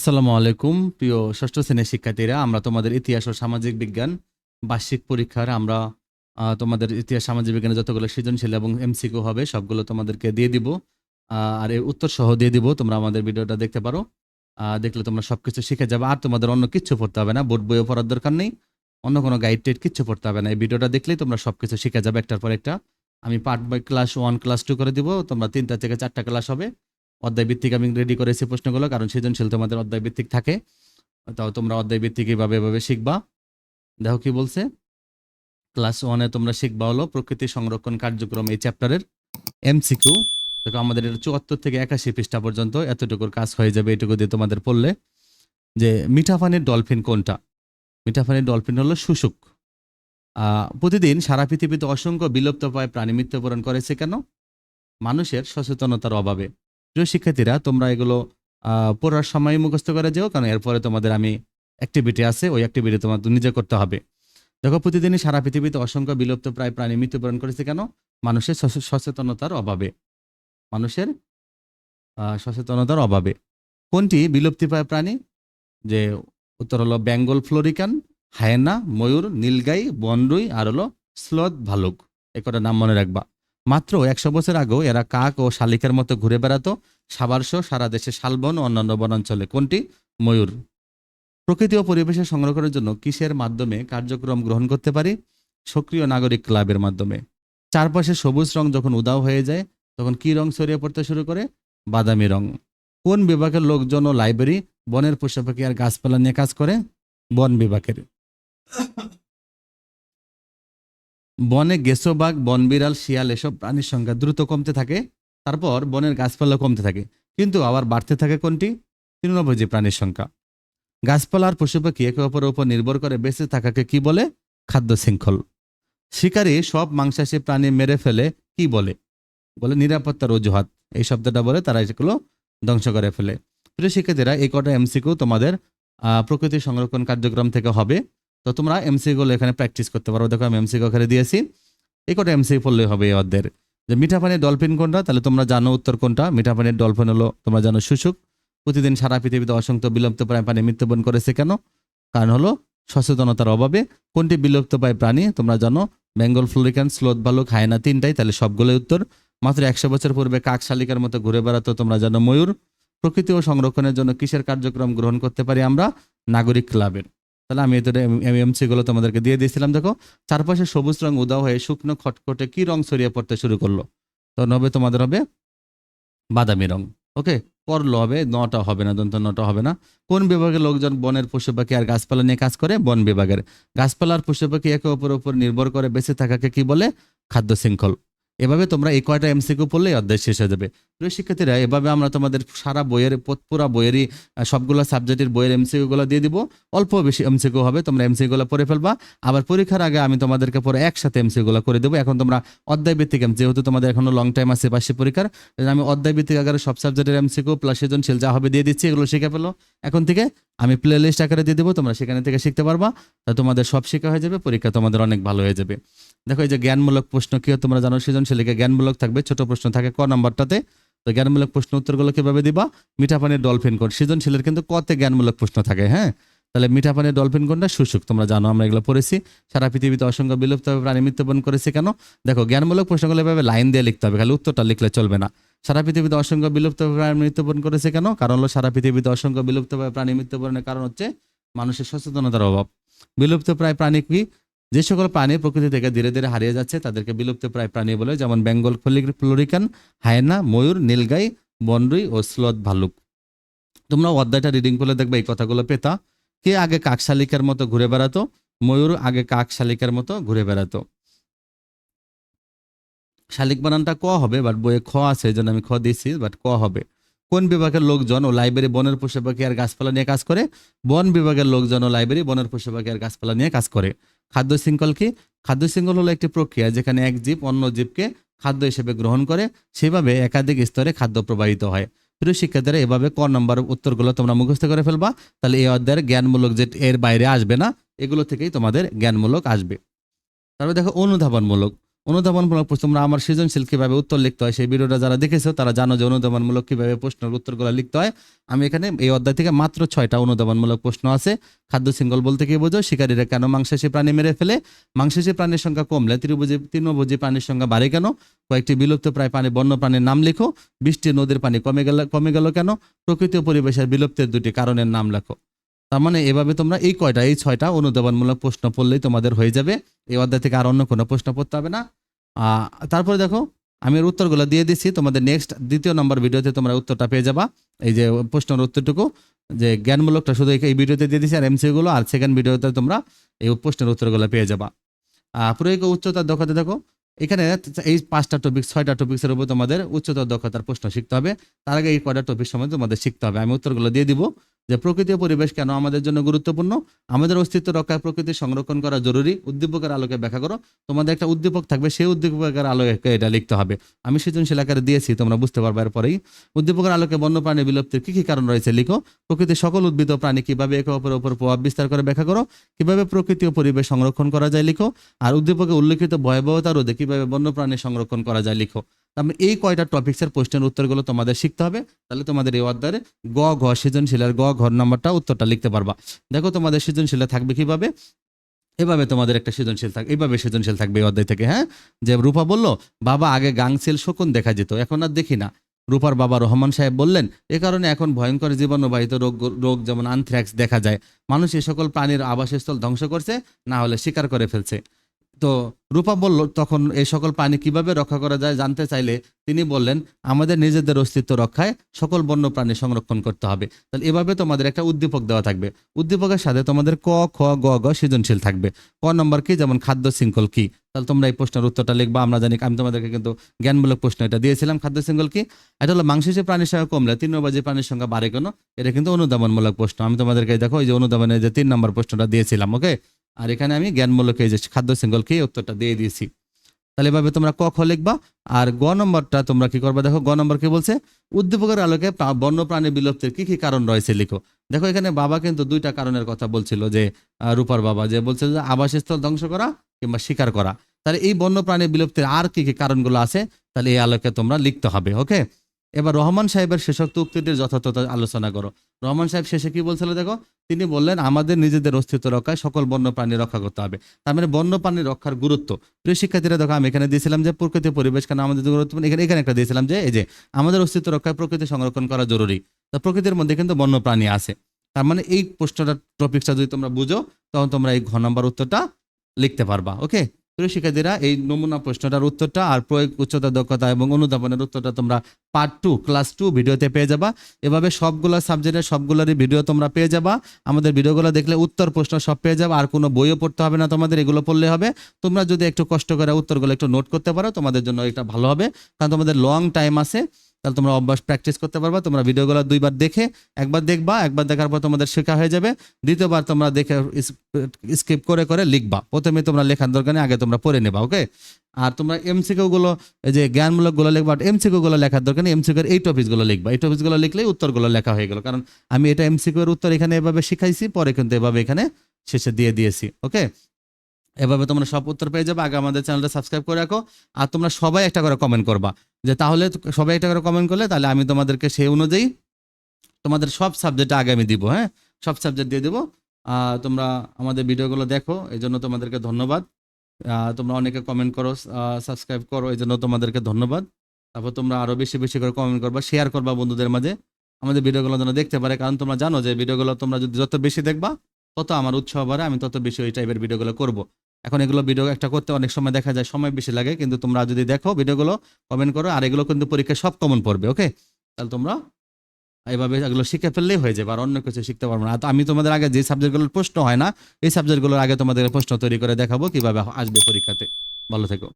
আসসালামু আলাইকুম প্রিয় ষষ্ঠ শ্রেণীর শিক্ষার্থীরা, আমরা তোমাদের ইতিহাস ও সামাজিক বিজ্ঞান বার্ষিক পরীক্ষার আমরা তোমাদের ইতিহাস সামাজিক বিজ্ঞানের যতগুলো সৃজনশীল এবং এমসিকিউ হবে সবগুলো তোমাদেরকে দিয়ে দিব। আর এর উত্তর সহ দিয়ে দিব। তোমরা আমাদের ভিডিওটা দেখতে পারো, দেখলে তোমরা সবকিছু শিখে যাবে। আর তোমাদের অন্য কিচ্ছু পড়তে হবে না, বোর্ড বইও পড়ার দরকার নেই, অন্য কোনো গাইড টাইড কিচ্ছু পড়তে হবে না। এই ভিডিওটা দেখলেই তোমরা সবকিছু শিখে যাবে একটার পর একটা। আমি পার্ট বাই ক্লাস 1 ক্লাস 2 করে দিব। তোমরা 3টা থেকে 4টা ক্লাস হবে। অধ্যায় ভিত্তিক আমি রেডি করেছি প্রশ্নগুলো, কারণ সৃজনশীল তোমাদের অধ্যায় ভিত্তিক থাকে। তাও তোমরা অধ্যায় ভিত্তিক এভাবে শিখবা। দেখো কি বলছে, ক্লাস 1-এ তোমরা শিখবা হলো প্রকৃতি সংরক্ষণ কার্যক্রম, এই চ্যাপ্টারের এমসিকিউ। দেখো আমাদের এটা 74 থেকে 81 পৃষ্ঠা পর্যন্ত এতটুকুর কাজ হয়ে যাবে এটুকু দিয়ে তোমাদের পড়লে। যে মিঠা পানির ডলফিন কোনটা? মিঠা পানির ডলফিন হলো শুশুক। প্রতিদিন সারা পৃথিবীতে অসংখ্য বিলুপ্তপ্রায় প্রাণী মৃত্যুবরণ করেছে কেন? মানুষের সচেতনতার অভাবে। প্রিয় শিক্ষার্থীরা, তোমরা এগুলো পড়ার সময় মুখস্থ করে যাও, কারণ এরপরে তোমাদের আমি অ্যাক্টিভিটি আছে, ওই অ্যাক্টিভিটি তোমার নিজে করতে হবে। দেখো, প্রতিদিনই সারা পৃথিবীতে অসংখ্য বিলুপ্ত প্রায় প্রাণী মৃত্যুবরণ করেছে কেন? মানুষের সচেতনতার অভাবে। মানুষের সচেতনতার অভাবে। কোনটি বিলুপ্তিপ্রায় প্রাণী? যে উত্তর হলো বেঙ্গল ফ্লোরিকান, হায়েনা, ময়ূর, নীলগাই, বনরুই আর হলো স্লথ ভালুক। এ কটা নাম মনে রাখবা। মাত্র 100 বছর আগেও এরা কাক ও শালিকের মতো ঘুরে বেড়াতো সাভারসহ সারা দেশে শালবন ও অন্যান্য বনাঞ্চলে। কোনটি? ময়ূর। প্রকৃতি ও পরিবেশের সংরক্ষণের জন্য কিসের মাধ্যমে কার্যক্রম গ্রহণ করতে পারি? সক্রিয় নাগরিক ক্লাবের মাধ্যমে। চারপাশে সবুজ রং যখন উধাও হয়ে যায় তখন কি রং ছড়িয়ে পড়তে শুরু করে? বাদামি রং। কোন বিভাগের লোকজন ও লাইব্রেরি বনের পশু পাখি আর গাছপালা নিয়ে কাজ করে? বন বিভাগের। বনে গেসোবাগ, বনবিড়াল, শিয়াল এসব প্রাণীর সংখ্যা দ্রুত কমতে থাকে। তারপর বনের গাছপালা কমতে থাকে, কিন্তু আবার বাড়তে থাকে কোনটি? তৃণভোজী প্রাণীর সংখ্যা। গাছপালা আর পশু পাখি একে অপরের উপর নির্ভর করে বেঁচে থাকাকে কি বলে? খাদ্য শৃঙ্খল। শিকারী সব মাংসাশী প্রাণী মেরে ফেলে কি বলে? বলে নিরাপত্তার অজুহাত। এই শব্দটা বলে তারা এগুলো ধ্বংস করে ফেলে। প্রিয় শিক্ষার্থীরা, এই কটা এমসিকিউ তোমাদের প্রকৃতি সংরক্ষণ কার্যক্রম থেকে হবে। তো তোমরা এমসিকিউ গুলো এখানে প্র্যাকটিস করতে পারো। দেখো আমি এমসিকিউ এখানে দিয়েছি, এই কটা এমসিকিউ পড়লেই হবে এই অধ্যায়ের। যে মিঠা পানির ডলফিন কোনটা? তাহলে তোমরা জানো উত্তর কোনটা। মিঠা পানির ডলফিন হলো তোমরা জানো শুশুক। প্রতিদিন সারা পৃথিবীতে অসংখ্য বিলুপ্তপ্রায় প্রাণী মৃত্যুবরণ করেছে কেন? কারণ হলো সচেতনতার অভাবে। কোনটি বিলুপ্তপ্রায় প্রাণী? তোমরা জানো বেঙ্গল ফ্লোরিকান, স্লথ ভালুক, হায়না, তিনটাই। তাহলে সবগুলোই উত্তর। মাত্র 100 বছর পূর্বে কাক শালিকার মতো ঘুরে বেড়াতো তোমরা জানো ময়ূর। প্রকৃতি ও সংরক্ষণের জন্য কিসের কার্যক্রম গ্রহণ করতে পারি আমরা? নাগরিক ক্লাবের। তাহলে আমি এটা এমসি গুলো তোমাদেরকে দিয়ে দিয়েছিলাম। দেখো, চারপাশে সবুজ রং উদাও হয়ে শুকনো খটখটে কি রং ছড়িয়ে পড়তে শুরু করলো? তখন হবে তোমাদের হবে বাদামি রং। ওকে, পরলো হবে, নটা হবে না, দন্ত নটা হবে না। কোন বিভাগের লোকজন বনের পশু পাখি আর গাছপালা নিয়ে কাজ করে? বন বিভাগের। গাছপালা আর পশু পাখি একে অপরের উপর নির্ভর করে বেঁচে থাকাকে কি বলে? খাদ্য শৃঙ্খল। এভাবে তোমরা এই কয়টা এমসিকিউ পড়লেই অধ্যায় শেষ হয়ে যাবে। প্রিয় শিক্ষার্থীরা, এভাবে আমরা তোমাদের সারা বইয়ের পুরা বইয়েরই সবগুলো সাবজেক্টের বইয়ের এমসিকিউ গুলো দিয়ে দিব। অল্প বেশি এমসিকিউ হবে, তোমরা এমসিকিউ গুলো পড়ে ফেলবা। আবার পরীক্ষার আগে আমি তোমাদেরকে পরে একসাথে এমসিকিউ গুলো করে দেবো। এখন তোমরা অধ্যায় ভিত্তিক যেহেতু তোমাদের এখনো লং টাইম আছে বার্ষিক পরীক্ষার, আমি অধ্যায় ভিত্তিক আকারে সব সাবজেক্টের এমসিকিউ প্লাস সৃজনশীল যা হবে দিয়ে দিচ্ছি। এগুলো শিখে ফেলো। এখন থেকে আমি প্লে লিস্ট আকারে দিয়ে দেবো, তোমরা সেখানে থেকে শিখতে পারবা। তা তোমাদের সব শেখা হয়ে যাবে, পরীক্ষা তোমাদের অনেক ভালো হয়ে যাবে। দেখো, এই যে জ্ঞানমূলক প্রশ্ন কি হয় তোমরা জানো, সৃজনশীলকে জ্ঞানমূলক থাকবে, ছোট প্রশ্ন থাকে ক নাম্বারটাতে। তো জ্ঞানমূলক প্রশ্ন উত্তরগুলো কিভাবে দিবা? মিঠা পানির ডলফিন কোন? সৃজনশীলের কিন্তু কতে জ্ঞানমূলক প্রশ্ন থাকে। হ্যাঁ, তাহলে মিঠা পানির ডলফিন কোনটা? শুশুক। তোমরা জানো, আমরা এগুলো পড়েছি। সারা পৃথিবীতে অসংখ্য বিলুপ্ত প্রাণী মৃত্যুবরণ করেছে কেন? দেখো, জ্ঞানমূলক প্রশ্নগুলো এভাবে লাইন দিয়ে লিখতে হবে, খালি উত্তরটা লিখলে চলবে না। সারা পৃথিবীতে অসংখ্য বিলুপ্ত প্রাণী মৃত্যুবরণ করেছে কেন? কারণ হলো সারা পৃথিবীতে অসংখ্য বিলুপ্ত প্রাণী মৃত্যুবরণের কারণ হচ্ছে মানুষের সচেতনতার অভাব। বিলুপ্ত প্রায় প্রাণী কি? যে সকল প্রাণী প্রকৃতি থেকে ধীরে ধীরে হারিয়ে যাচ্ছে তাদেরকে বিলুপ্ত প্রায় প্রাণী বলে, যেমন বেঙ্গল ফ্লোরিকান, হায়েনা, ময়ূর, নীলগাই, বনরুই ও স্লথ ভালুক। তোমরা অধ্যায়টা রিডিং করলে দেখবে এই কথাগুলো পেতা। কে আগে কাক শালিকার মতো ঘুরে বেড়াতো? ময়ূর আগে কাক শালিকার মতো ঘুরে বেড়াতো। শালিক বানানটা ক হবে, বাট বইয়ে খ আছে, এই জন্য আমি খ দিয়েছি, বাট ক হবে। কোন বিভাগের লোকজন ও লাইব্রেরি বনের পশু পাখি আর গাছপালা নিয়ে কাজ করে? বন বিভাগের লোকজন ও লাইব্রেরি বনের পশু পাখি আর গাছপালা নিয়ে কাজ করে। খাদ্য শৃঙ্খল কি? খাদ্য শৃঙ্খল হলো একটি প্রক্রিয়া যেখানে এক জীব অন্য জীবকে খাদ্য হিসেবে গ্রহণ করে, সেভাবে একাধিক স্তরে খাদ্য প্রবাহিত হয়। প্রিয় শিক্ষার্থীরা, এভাবে ক নম্বর উত্তরগুলো তোমরা মুখস্থ করে ফেলবা। তাহলে এই অধ্যায়ের জ্ঞানমূলক যে এর বাইরে আসবে না, এগুলো থেকেই তোমাদের জ্ঞানমূলক আসবে। তারপরে দেখো অনুধাবনমূলক। অনুধাবনমূলক প্রশ্ন, তোমরা আমার সৃজনশীল কিভাবে উত্তর লিখতে হয় সেই ভিডিওটা যারা দেখেছো তারা জানো যে অনুধাবনমূলক কিভাবে প্রশ্নের উত্তরগুলো লিখতে হয়। আমি এখানে এই অধ্যায় থেকে মাত্র 6টা অনুধাবনমূলক প্রশ্ন আছে। খাদ্য শৃঙ্খল বলতে কি বোঝো? শিকারীরা কেন মাংসাশী প্রাণী মেরে ফেলে? মাংসাশী প্রাণীর সংখ্যা কমলে তৃণভোজী প্রাণীর সংখ্যা বাড়ে কেন? কয়েকটি বিলুপ্ত প্রায় বন্য প্রাণীর নাম লেখো। বৃষ্টি নদীর পানি কমে গেল কেন? প্রকৃতি ও পরিবেশের বিলুপ্তির 2টি কারণের নাম লেখো। তার মানে এভাবে তোমরা এই 6টা অনুধাবনমূলক প্রশ্ন পড়লেই তোমাদের হয়ে যাবে। এই অধ্যায় থেকে আর অন্য কোনো প্রশ্ন পড়তে হবে না। তারপরে দেখো আমি এর উত্তরগুলো দিয়ে দিচ্ছি, তোমাদের নেক্সট 2য় নম্বর ভিডিওতে তোমরা উত্তরটা পেয়ে যাবা। এই যে প্রশ্নের উত্তরটুকু, যে জ্ঞানমূলকটা শুধু এই ভিডিওতে দিয়ে দিচ্ছি, আর এমসিকিউগুলো আর সেকেন্ড ভিডিওতে তোমরা এই প্রশ্নের উত্তরগুলো পেয়ে যাবা। প্রয়োগ উচ্চতার দক্ষতা দেখো, এখানে এই 5টা টপিক 6টা টপিক্সের উপর তোমাদের উচ্চতর দক্ষতার প্রশ্ন শিখতে হবে। তার আগে এই কয়টা টপিক সময় তোমাদের শিখতে হবে। আমি উত্তরগুলো দিয়ে দিব। যে প্রকৃতি ও পরিবেশ কেন আমাদের জন্য গুরুত্বপূর্ণ? আমাদের অস্তিত্ব রক্ষায় প্রকৃতি সংরক্ষণ করা জরুরি। উদ্দীপকের আলোকে ব্যাখ্যা করো। তোমাদের একটা উদ্দীপক থাকবে, সেই উদ্দীপকের আলোকে এটা লিখতে হবে। আমি সৃজনশীল আকারে দিয়েছি, তোমরা বুঝতে পারবে এরপরেই। উদ্দীপকের আলোকে বন্যপ্রাণী বিলুপ্তির কি কি কারণ রয়েছে লিখো। প্রকৃতির সকল উদ্ভিদ ও প্রাণী কিভাবে একে অপরের উপর প্রভাব বিস্তার করে ব্যাখ্যা করো। কিভাবে প্রকৃতি ও পরিবেশ সংরক্ষণ করা যায় লিখো। আর উদ্দীপকে উল্লেখিত ভয়াবহতা রোধে কিভাবে বন্যপ্রাণী সংরক্ষণ করা যায় লিখো। তারপরে এই কয়টা টপিক্সের প্রশ্নের উত্তরগুলো তোমাদের শিখতে হবে। তাহলে তোমাদের এই অধ্যায়ের ঘ সৃজনশীলের ঘ নাম্বারটা উত্তরটা লিখতে পারবা। দেখো তোমাদের সৃজনশীলে থাকবে কিভাবে, এভাবে তোমাদের একটা সৃজনশীল থাকবে, এইভাবে সৃজনশীল থাকবে এই অধ্যায় থেকে। হ্যাঁ, যে রূপা বলল বাবা আগে গাংচিল শকুন দেখা যেত, এখন আর দেখি না। রূপার বাবা রহমান সাহেব বললেন এ কারণে এখন ভয়ঙ্কর জীবাণুবাহিত রোগ যেমন আনথ্রাক্স দেখা যায়। মানুষ এই সকল প্রাণীর আবাসস্থল ধ্বংস করছে, না হলে শিকার করে ফেলছে। তো রূপা বলল তখন এই সকল প্রাণী কিভাবে রক্ষা করা যায় জানতে চাইলে তিনি বললেন আমাদের নিজেদের অস্তিত্ব রক্ষায় সকল বন্য প্রাণী সংরক্ষণ করতে হবে। তাহলে এভাবে তোমাদের একটা উদ্দীপক দেওয়া থাকবে। উদ্দীপকের সাথে তোমাদের ক খ গ সৃজনশীল থাকবে। ক নম্বর কি, যেমন খাদ্য শৃঙ্খল কি, তাহলে তোমরা এই প্রশ্নের উত্তরটা লিখবা। আমরা জানি, আমি তোমাদেরকে কিন্তু জ্ঞানমূলক প্রশ্ন এটা দিয়েছিলাম। খাদ্য শৃঙ্খল কি? এটা হলো মাংসাশী প্রাণীর সংখ্যা কমলে তৃণভোজী প্রাণীর সংখ্যা বাড়ে কেন? এটা কিন্তু অনুধাবনমূলক প্রশ্ন। আমি তোমাদেরকে দেখো এই যে অনুধাবনের যে 3 নম্বর প্রশ্নটা দিয়েছিলাম। ওকে, আর এখানে আমি জ্ঞানমূলক এই যে খাদ্য শৃঙ্খলকে উত্তরটা দিয়ে দিয়েছি। তাহলে এভাবে তোমরা ক খ লিখবা। আর গ নম্বরটা তোমরা কি করবা, দেখো গ নম্বর কি বলছে, উদ্দীপকের আলোকে বন্য প্রাণী বিলুপ্তির কি কি কারণ রয়েছে লিখো। দেখো এখানে বাবা কিন্তু 2টা কারণের কথা বলছিল, যে রূপার বাবা যে বলছে যে আবাসস্থল ধ্বংস করা কিংবা শিকার করা। তাহলে এই বন্য প্রাণী বিলুপ্তির আর কি কি কারণগুলো আছে, তাহলে এই আলোকে তোমরা লিখতে হবে। ওকে, এবার রহমান সাহেবের শেষোক্ত উক্তিটির যথাযথ আলোচনা করো। রহমান সাহেব শেষে কি বলছিল দেখো, তিনি বললেন আমাদের নিজেদের অস্তিত্ব রক্ষায় সকল বন্য প্রাণী রক্ষা করতে হবে। তার মানে বন্য প্রাণী রক্ষার গুরুত্ব। প্রিয় শিক্ষার্থীরা দেখো, আমি এখানে দিয়েছিলাম যে প্রকৃতি পরিবেশ কেন আমাদের গুরুত্বপূর্ণ, এখানে একটা দিয়েছিলাম যে এই যে আমাদের অস্তিত্ব রক্ষায় প্রকৃতি সংরক্ষণ করা জরুরি। তো প্রকৃতির মধ্যে কিন্তু বন্য প্রাণী আছে। তার মানে এই প্রশ্নটা টপিকটা যদি তোমরা বুঝো তখন তোমরা এই ঘ নম্বর উত্তরটা লিখতে পারবা। ওকে, প্রিয় শিক্ষার্থীরা, এই নমুনা প্রশ্নটার উত্তরটা আর প্রয়োগ উচ্চতা দক্ষতা এবং অনুধাবনের উত্তরটা তোমরা পার্ট 2 ক্লাস 2 ভিডিওতে পেয়ে যাবা। এভাবে সবগুলো সাবজেক্টের সবগুলোরই ভিডিও তোমরা পেয়ে যাবা। আমাদের ভিডিওগুলো দেখলে উত্তর প্রশ্ন সব পেয়ে যাবে, আর কোনো বইও পড়তে হবে না তোমাদের, এগুলো পড়লে হবে। তোমরা যদি একটু কষ্ট করে উত্তরগুলো একটু নোট করতে পারো তোমাদের জন্য এটা ভালো হবে, কারণ তোমাদের লং টাইম আছে। তাহলে তোমরা অভ্যাস প্র্যাকটিস করতে পারবা। তোমরা ভিডিওগুলো 2বার দেখে, একবার দেখবা, একবার দেখার পর তোমাদের শেখা হয়ে যাবে। দ্বিতীয়বার তোমরা দেখে স্কিপ করে করে লিখবা। প্রথমে তোমরা লেখার দরকার নেই, আগে তোমরা পড়ে নেবা। ওকে, আর তোমরা এমসিকিউ গুলো, এই যে জ্ঞানমূলক গুলো লিখবা, এমসিকিউ গুলো লেখার দরকার নেই। এমসিকিউ এর এই টপিক গুলো লিখবা। এই টপিক গুলো লিখলেই উত্তরগুলো লেখা হয়ে গেল, কারণ আমি এটা এমসিকিউ এর উত্তর এখানে এভাবে শিখাইছি, পরে কিন্তু এভাবে এখানে শেষে দিয়ে দিয়েছি। ওকে, এভাবে তোমরা সব উত্তর পেয়ে যাবে। আগে আমাদের চ্যানেলটা সাবস্ক্রাইব করে রাখো। আর তোমরা সবাই একটা করে কমেন্ট করবা, যে তাহলে সবাই একটা করে কমেন্ট করলে তাহলে আমি তোমাদেরকে সেই অনুযায়ী তোমাদের সব সাবজেক্ট আগে আমি দিব। হ্যাঁ, সব সাবজেক্ট দিয়ে দেবো। তোমরা আমাদের ভিডিওগুলো দেখো, এই জন্য তোমাদেরকে ধন্যবাদ। তোমরা অনেকে কমেন্ট করো, সাবস্ক্রাইব করো, এই জন্য তোমাদেরকে ধন্যবাদ। তারপর তোমরা আরো বেশি বেশি করে কমেন্ট করবা, শেয়ার করবা বন্ধুদের মাঝে, আমাদের ভিডিওগুলো যেন দেখতে পারে। কারণ তোমরা জানো যে ভিডিওগুলো তোমরা যদি যত বেশি দেখবা তত আমার উৎসাহ বাড়ে, আমি তত বেশি ওই টাইপের ভিডিওগুলো করব। এখন এগুলো ভিডিও একটা করতে অনেক সময় দেখা যায় সময় বেশি লাগে, কিন্তু তোমরা যদি দেখো ভিডিওগুলো, কমেন্ট করো, আর এগুলো কিন্তু পরীক্ষায় সব কমন পড়বে। ওকে, তাহলে তোমরা এইভাবে এগুলো শিখে ফেললেই হয়ে যাবে, আর অন্য কিছু শিখতে পারবো না। তো আমি তোমাদের আগে যে সাবজেক্টগুলোর প্রশ্ন হয় না, এই সাবজেক্টগুলোর আগে তোমাদের প্রশ্ন তৈরি করে দেখাবো কিভাবে আসবে পরীক্ষাতে। ভালো থেকো।